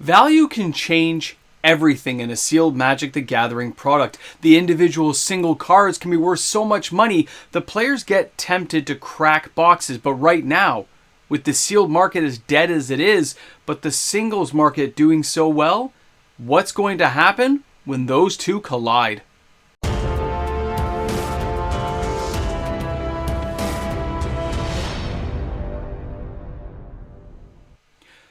Value can change everything in a sealed Magic the Gathering product. The individual single cards can be worth so much money, the players get tempted to crack boxes. But right now, with the sealed market as dead as it is, but the singles market doing so well, what's going to happen when those two collide?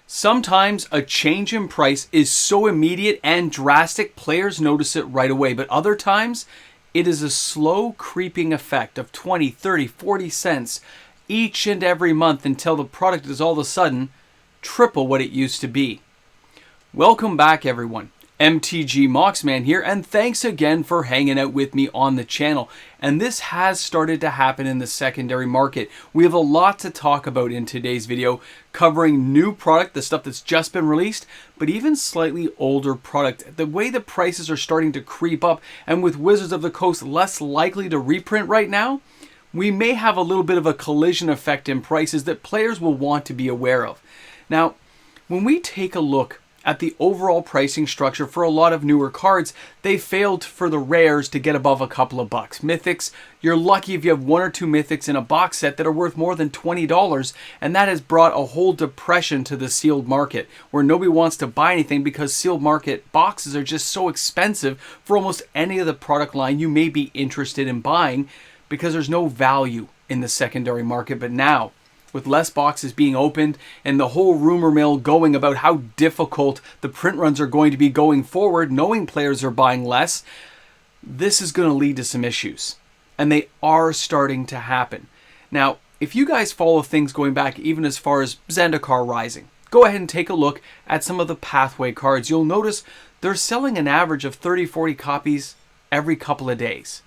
Sometimes a change in price is so immediate and drastic, players notice it right away. But other times, it is a slow creeping effect of 20, 30, 40 cents each and every month until the product is all of a sudden triple what it used to be. Welcome back, everyone. MTG Moxman here, and thanks again for hanging out with me on the channel. And this has started to happen in the secondary market. We have a lot to talk about in today's video, covering new product, the stuff that's just been released, but even slightly older product. The way the prices are starting to creep up, and with Wizards of the Coast less likely to reprint right now, we may have a little bit of a collision effect in prices that players will want to be aware of. Now, when we take a look at the overall pricing structure for a lot of newer cards, they failed for the rares to get above a couple of bucks. Mythics, you're lucky if you have one or two mythics in a box set that are worth more than $20, and that has brought a whole depression to the sealed market, where nobody wants to buy anything because sealed market boxes are just so expensive for almost any of the product line you may be interested in buying, because there's no value in the secondary market. But now, with less boxes being opened and the whole rumor mill going about how difficult the print runs are going to be going forward, knowing players are buying less, this is going to lead to some issues. And they are starting to happen. Now, if you guys follow things going back even as far as Zendikar Rising, go ahead and take a look at some of the Pathway cards. You'll notice they're selling an average of 30, 40 copies every couple of days.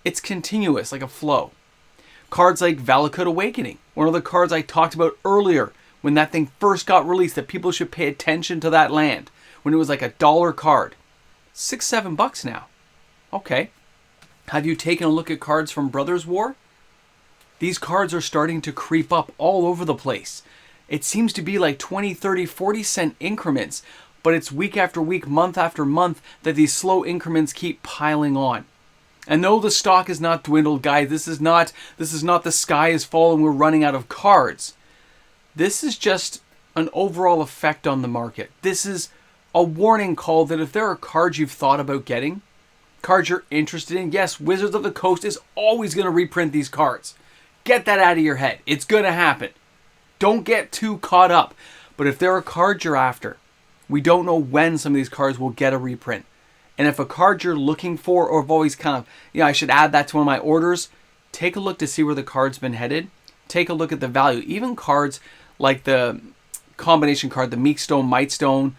It's continuous, like a flow. Cards like Valakut Awakening, one of the cards I talked about earlier when that thing first got released, that people should pay attention to that land, when it was like $1 card. $6, $7 now. Okay. Have you taken a look at cards from Brothers War? These cards are starting to creep up all over the place. It seems to be like 20, 30, 40 cent increments, but it's week after week, month after month that these slow increments keep piling on. And no, the stock is not dwindled, guys. This is not the sky is falling, we're running out of cards. This is just an overall effect on the market. This is a warning call that if there are cards you've thought about getting, cards you're interested in, yes, Wizards of the Coast is always going to reprint these cards. Get that out of your head. It's going to happen. Don't get too caught up. But if there are cards you're after, we don't know when some of these cards will get a reprint. And if a card you're looking for, or have always kind of, I should add that to one of my orders, take a look to see where the card's been headed. Take a look at the value. Even cards like the combination card, the Meekstone, Mightstone,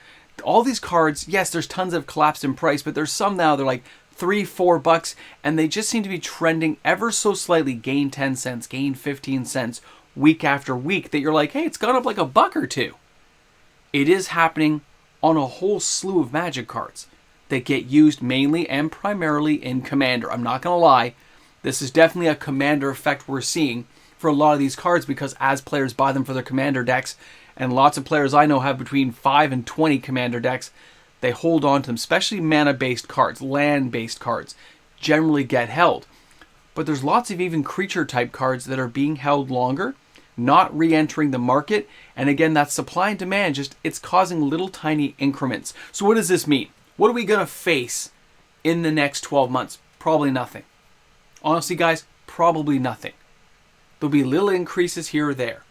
all these cards, yes, there's tons of collapsed in price, but there's some now, they're like $3, $4, and they just seem to be trending ever so slightly, gain 10 cents, gain 15 cents, week after week, that you're like, hey, it's gone up like $1 or $2. It is happening on a whole slew of Magic cards that get used mainly and primarily in Commander. I'm not going to lie, this is definitely a Commander effect we're seeing for a lot of these cards, because as players buy them for their Commander decks, and lots of players I know have between 5 and 20 Commander decks, they hold on to them, especially mana-based cards, land-based cards, generally get held. But there's lots of even creature-type cards that are being held longer, not re-entering the market, and again, that supply and demand, it's causing little tiny increments. So what does this mean? What are we going to face in the next 12 months? Probably nothing. Honestly, guys, probably nothing. There'll be little increases here or there.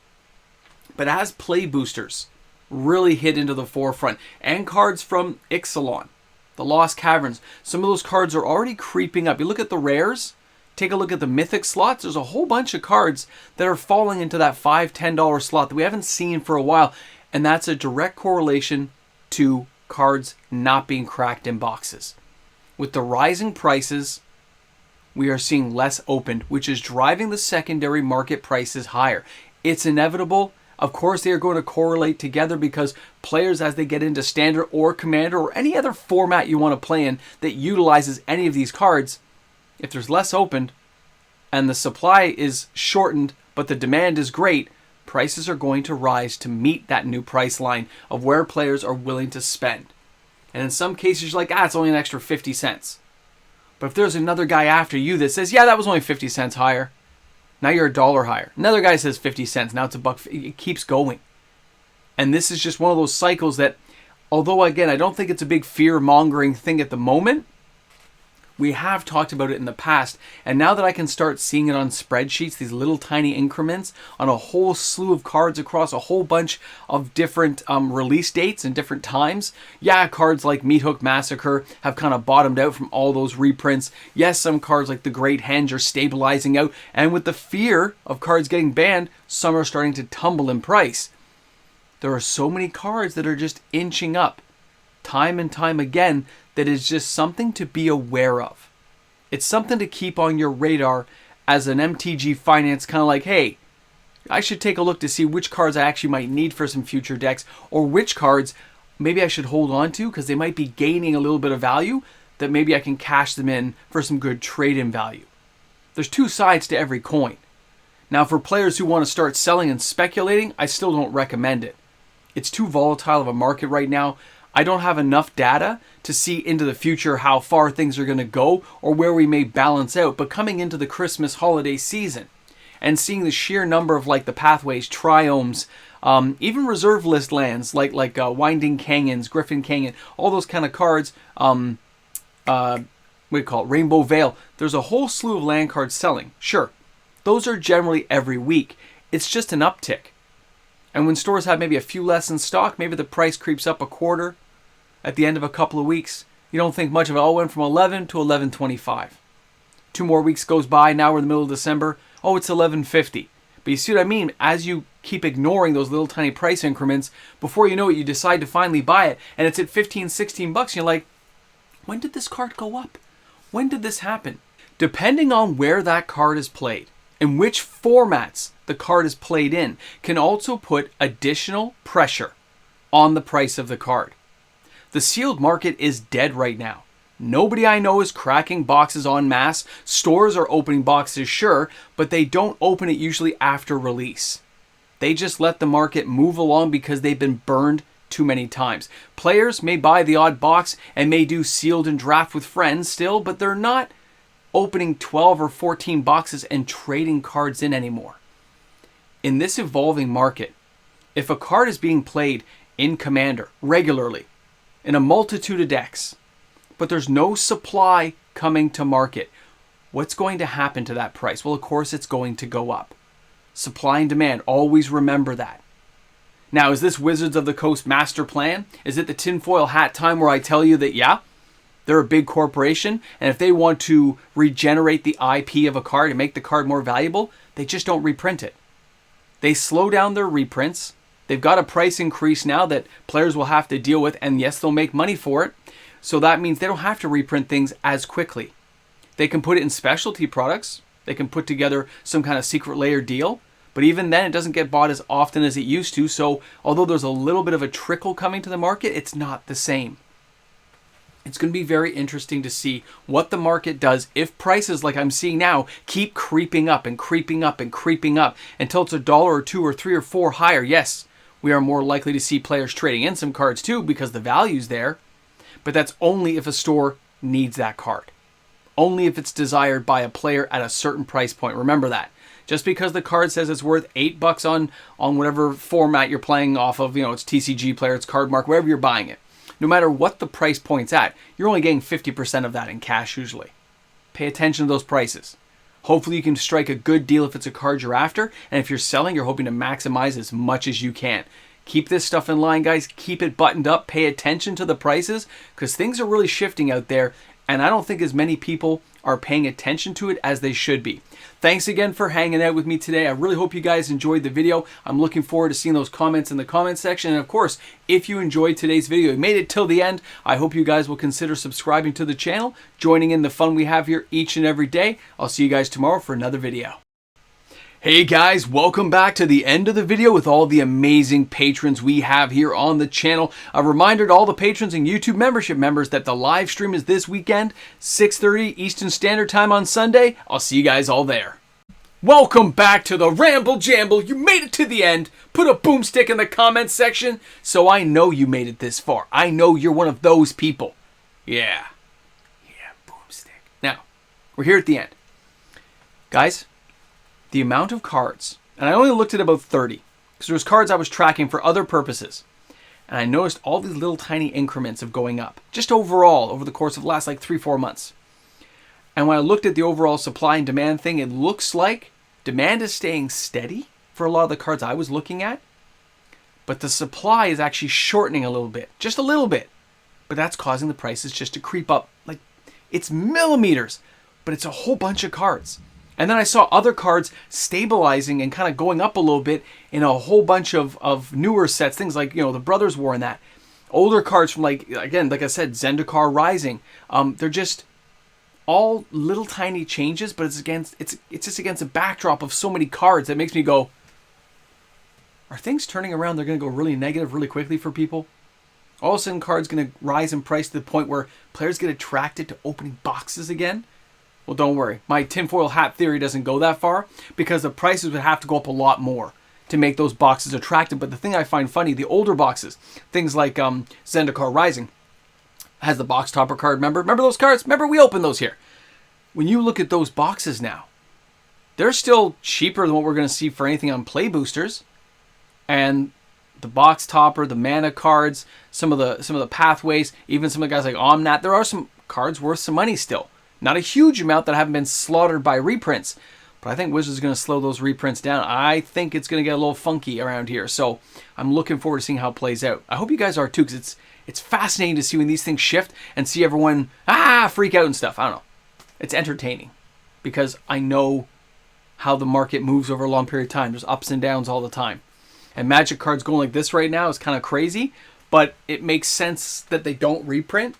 But as play boosters really hit into the forefront, and cards from Ixalan, the Lost Caverns, some of those cards are already creeping up. You look at the rares, take a look at the mythic slots, there's a whole bunch of cards that are falling into that $5, $10 slot that we haven't seen for a while. And that's a direct correlation to cards not being cracked in boxes. With the rising prices, we are seeing less opened, which is driving the secondary market prices higher. It's inevitable. Of course, they are going to correlate together, because players, as they get into Standard or Commander or any other format you want to play in that utilizes any of these cards, if there's less opened and the supply is shortened but the demand is great, prices are going to rise to meet that new price line of where players are willing to spend. And in some cases, you're like, it's only an extra 50 cents. But if there's another guy after you that says, yeah, that was only 50 cents higher, now you're $1 higher. Another guy says 50 cents, now it's $1. It keeps going. And this is just one of those cycles that, although again, I don't think it's a big fear-mongering thing at the moment, we have talked about it in the past, and now that I can start seeing it on spreadsheets, these little tiny increments on a whole slew of cards across a whole bunch of different release dates and different times. Yeah, cards like Meat Hook Massacre have kind of bottomed out from all those reprints. Yes, some cards like the Great Henge are stabilizing out, and with the fear of cards getting banned, some are starting to tumble in price. There are so many cards that are just inching up time and time again that is just something to be aware of. It's something to keep on your radar as an MTG finance, kind of like, hey, I should take a look to see which cards I actually might need for some future decks, or which cards maybe I should hold on to because they might be gaining a little bit of value that maybe I can cash them in for some good trade-in value. There's two sides to every coin. Now, for players who want to start selling and speculating, I still don't recommend it. It's too volatile of a market right now. I don't have enough data to see into the future how far things are going to go or where we may balance out. But coming into the Christmas holiday season and seeing the sheer number of like the Pathways, Triomes, even reserve list lands like Winding Canyons, Griffin Canyon, all those kind of cards, what do you call it, Rainbow Veil. There's a whole slew of land cards selling. Sure, those are generally every week. It's just an uptick. And when stores have maybe a few less in stock, maybe the price creeps up a quarter at the end of a couple of weeks. You don't think much of it. All went from 11 to 11.25. 2 more weeks goes by. Now we're in the middle of December. Oh, it's 11.50. But you see what I mean? As you keep ignoring those little tiny price increments, before you know it, you decide to finally buy it. And it's at 15, 16 bucks. And you're like, when did this card go up? When did this happen? Depending on where that card is played and which formats the card is played in can also put additional pressure on the price of the card. The sealed market is dead right now. Nobody I know is cracking boxes en masse. Stores are opening boxes, sure, but they don't open it usually after release. They just let the market move along because they've been burned too many times. Players may buy the odd box and may do sealed and draft with friends still, but they're not opening 12 or 14 boxes and trading cards in anymore. In this evolving market, if a card is being played in Commander regularly, in a multitude of decks, but there's no supply coming to market, what's going to happen to that price? Well, of course, it's going to go up. Supply and demand, always remember that. Now, is this Wizards of the Coast master plan? Is it the tinfoil hat time where I tell you that, yeah, they're a big corporation, and if they want to regenerate the IP of a card and make the card more valuable, they just don't reprint it. They slow down their reprints. They've got a price increase now that players will have to deal with, and yes, they'll make money for it. So that means they don't have to reprint things as quickly. They can put it in specialty products. They can put together some kind of secret layer deal. But even then, it doesn't get bought as often as it used to. So although there's a little bit of a trickle coming to the market, it's not the same. It's going to be very interesting to see what the market does if prices, like I'm seeing now, keep creeping up and creeping up and creeping up until it's $1 or $2 or $3 or $4 higher. Yes, we are more likely to see players trading in some cards too because the value's there. But that's only if a store needs that card. Only if it's desired by a player at a certain price point. Remember that. Just because the card says it's worth $8 on whatever format you're playing off of, it's TCG Player, it's Cardmark, wherever you're buying it. No matter what the price point's at, you're only getting 50% of that in cash usually. Pay attention to those prices. Hopefully you can strike a good deal if it's a card you're after, and if you're selling, you're hoping to maximize as much as you can. Keep this stuff in line, guys. Keep it buttoned up. Pay attention to the prices because things are really shifting out there, and I don't think as many people are paying attention to it as they should be. Thanks again for hanging out with me today. I really hope you guys enjoyed the video. I'm looking forward to seeing those comments in the comment section. And of course, if you enjoyed today's video, you made it till the end, I hope you guys will consider subscribing to the channel, joining in the fun we have here each and every day. I'll see you guys tomorrow for another video. Hey guys, welcome back to the end of the video with all the amazing patrons we have here on the channel. A reminder to all the patrons and YouTube membership members that the live stream is this weekend, 6:30 Eastern Standard Time on Sunday. I'll see you guys all there. Welcome back to the Ramble Jamble. You made it to the end. Put a boomstick in the comments section so I know you made it this far. I know you're one of those people. Yeah. Yeah, boomstick. Now, we're here at the end. Guys, the amount of cards, and I only looked at about 30, because there was cards I was tracking for other purposes. And I noticed all these little tiny increments of going up, just overall, over the course of the last like 3-4 months. And when I looked at the overall supply and demand thing, it looks like demand is staying steady for a lot of the cards I was looking at. But the supply is actually shortening a little bit. Just a little bit. But that's causing the prices just to creep up. Like, it's millimeters. But it's a whole bunch of cards. And then I saw other cards stabilizing and kind of going up a little bit in a whole bunch of newer sets. Things like, the Brothers War and that. Older cards from, like I said, Zendikar Rising. They're just all little tiny changes, but it's just against a backdrop of so many cards that makes me go, are things turning around? They're going to go really negative really quickly for people. All of a sudden, cards going to rise in price to the point where players get attracted to opening boxes again. Well, don't worry. My tinfoil hat theory doesn't go that far, because the prices would have to go up a lot more to make those boxes attractive. But the thing I find funny, the older boxes, things like Zendikar Rising, has the box topper card. Remember those cards? Remember we opened those here. When you look at those boxes now, they're still cheaper than what we're going to see for anything on Play Boosters. And the box topper, the mana cards, some of the pathways, even some of the guys like Omnat, there are some cards worth some money still. Not a huge amount that haven't been slaughtered by reprints. But I think Wizards is going to slow those reprints down. I think it's going to get a little funky around here. So I'm looking forward to seeing how it plays out. I hope you guys are too, because it's fascinating to see when these things shift and see everyone freak out and stuff. I don't know. It's entertaining because I know how the market moves over a long period of time. There's ups and downs all the time. And Magic cards going like this right now is kind of crazy, but it makes sense that they don't reprint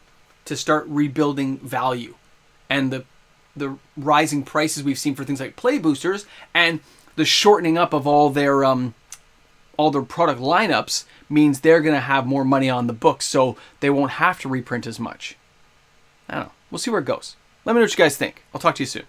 to start rebuilding value. And the rising prices we've seen for things like Play Boosters and the shortening up of all their product lineups means they're going to have more money on the books, so they won't have to reprint as much. I don't know. We'll see where it goes. Let me know what you guys think. I'll talk to you soon.